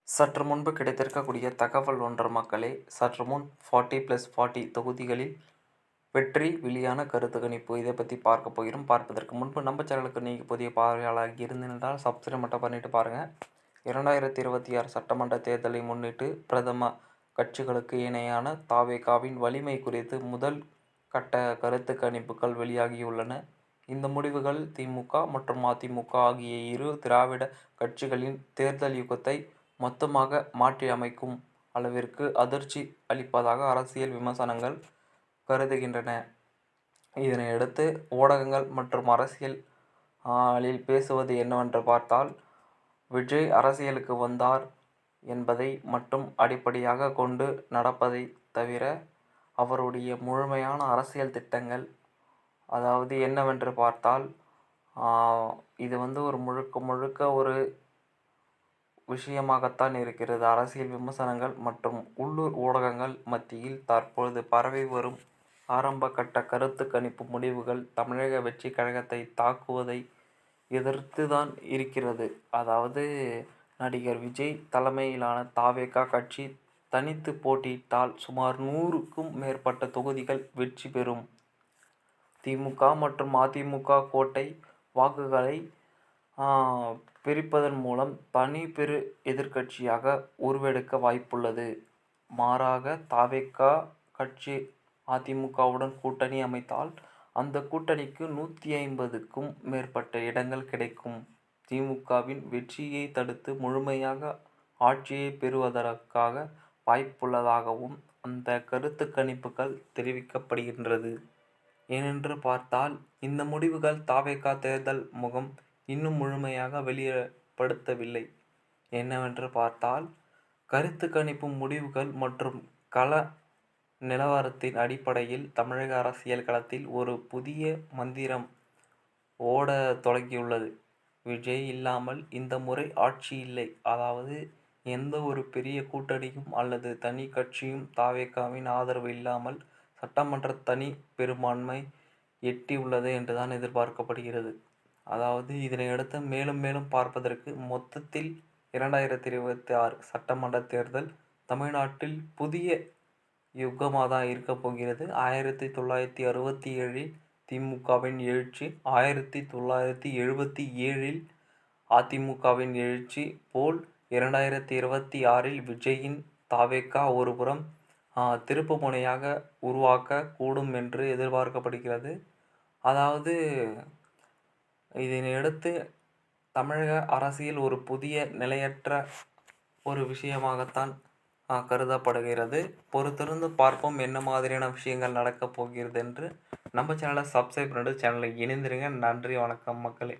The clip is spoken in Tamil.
சற்று முன்பு கிடைத்திருக்கக்கூடிய தகவல் ஒன்று மக்களே. சற்று முன் 40+40 தொகுதிகளில் வெற்றி வெளியான கருத்து கணிப்பு. இதை பற்றி பார்க்க போகிறோம். பார்ப்பதற்கு முன்பு நம்ம சேனலுக்கு நீங்கள் புதிய பார்வையாளராக இருந்திருந்தால் சப்ஸ்கிரைப் மட்டும் பண்ணிட்டு பாருங்கள். 2026 சட்டமன்ற தேர்தலை முன்னிட்டு பிரதம கட்சிகளுக்கு இணையான தாவேகாவின் வலிமை குறித்து முதல் கட்ட கருத்து கணிப்புகள் வெளியாகியுள்ளன. இந்த முடிவுகள் திமுக மற்றும் அதிமுக ஆகிய இரு திராவிட கட்சிகளின் தேர்தல் யுகத்தை மொத்தமாக மாற்றியமைக்கும் அளவிற்கு அதிர்ச்சி அளிப்பதாக அரசியல் விமர்சகர்கள் கருதுகின்றன. இதனையடுத்து ஊடகங்கள் மற்றும் அரசியலில் பேசுவது என்னவென்று பார்த்தால், விஜய் அரசியலுக்கு வந்தார் என்பதை மட்டும் அடிப்படையாக கொண்டு நடப்பதை தவிர அவருடைய முழுமையான அரசியல் திட்டங்கள், அதாவது என்னவென்று பார்த்தால், இது ஒரு முழுக்க முழுக்க ஒரு விஷயமாகத்தான் இருக்கிறது. அரசியல் விமர்சனங்கள் மற்றும் உள்ளூர் ஊடகங்கள் மத்தியில் தற்பொழுது பரவி வரும் ஆரம்ப கட்ட கருத்து கணிப்பு முடிவுகள் தமிழக வெற்றி கழகத்தை தாக்குவதை எதிர்த்துதான் இருக்கிறது. அதாவது நடிகர் விஜய் தலைமையிலான தாவேகா கட்சி தனித்து போட்டியிட்டால் சுமார் 100க்கும் மேற்பட்ட தொகுதிகள் வெற்றி பெறும். திமுக மற்றும் அதிமுக கோட்டை வாக்குகளை பிரிப்பதன் மூலம் தனி பெரு எதிர்க்கட்சியாக உருவெடுக்க வாய்ப்புள்ளது. மாறாக தாவேகா கட்சி அதிமுகவுடன் கூட்டணி அமைத்தால் அந்த கூட்டணிக்கு 150க்கும் மேற்பட்ட இடங்கள் கிடைக்கும். திமுகவின் வெற்றியை தடுத்து முழுமையாக ஆட்சியை பெறுவதற்காக வாய்ப்புள்ளதாகவும் அந்த கருத்து கணிப்புகள் தெரிவிக்கப்படுகின்றது. ஏனென்று பார்த்தால், இந்த முடிவுகள் தாவேகா தேர்தல் முகம் இன்னும் முழுமையாக வெளிப்படுத்தவில்லை. என்னவென்று பார்த்தால், கருத்து கணிப்பு முடிவுகள் மற்றும் கள நிலவரத்தின் அடிப்படையில் தமிழக அரசியல் களத்தில் ஒரு புதிய மந்திரம் ஓட தொடங்கியுள்ளது. விஜய் இல்லாமல் இந்த முறை ஆட்சி இல்லை. அதாவது எந்த ஒரு பெரிய கூட்டணியும் அல்லது தனி கட்சியும் தாவேகாவின் ஆதரவு இல்லாமல் சட்டமன்ற தனி பெரும்பான்மை எட்டியுள்ளது என்றுதான் எதிர்பார்க்கப்படுகிறது. அதாவது இதனையடுத்து மேலும் மேலும் பார்ப்பதற்கு மொத்தத்தில் 2026 சட்டமன்ற தேர்தல் தமிழ்நாட்டில் புதிய யுகமாக தான் இருக்க போகிறது. 1967 திமுகவின் எழுச்சி, 1977 அதிமுகவின் எழுச்சி போல் 2026 விஜயின் தாவேகா ஒருபுறம் திருப்பு முனையாக உருவாக்க கூடும் என்று எதிர்பார்க்கப்படுகிறது. அதாவது இதனையடுத்து தமிழக அரசியல் ஒரு புதிய நிலையற்ற ஒரு விஷயமாகத்தான் கருதப்படுகிறது. பொறுத்திருந்து பார்ப்போம் என்ன மாதிரியான விஷயங்கள் நடக்கப் போகிறது என்று. நம்ம சேனலை சப்ஸ்கிரைப் பண்ணிட்டு சேனலை இணைந்திருங்க. நன்றி, வணக்கம் மக்களே.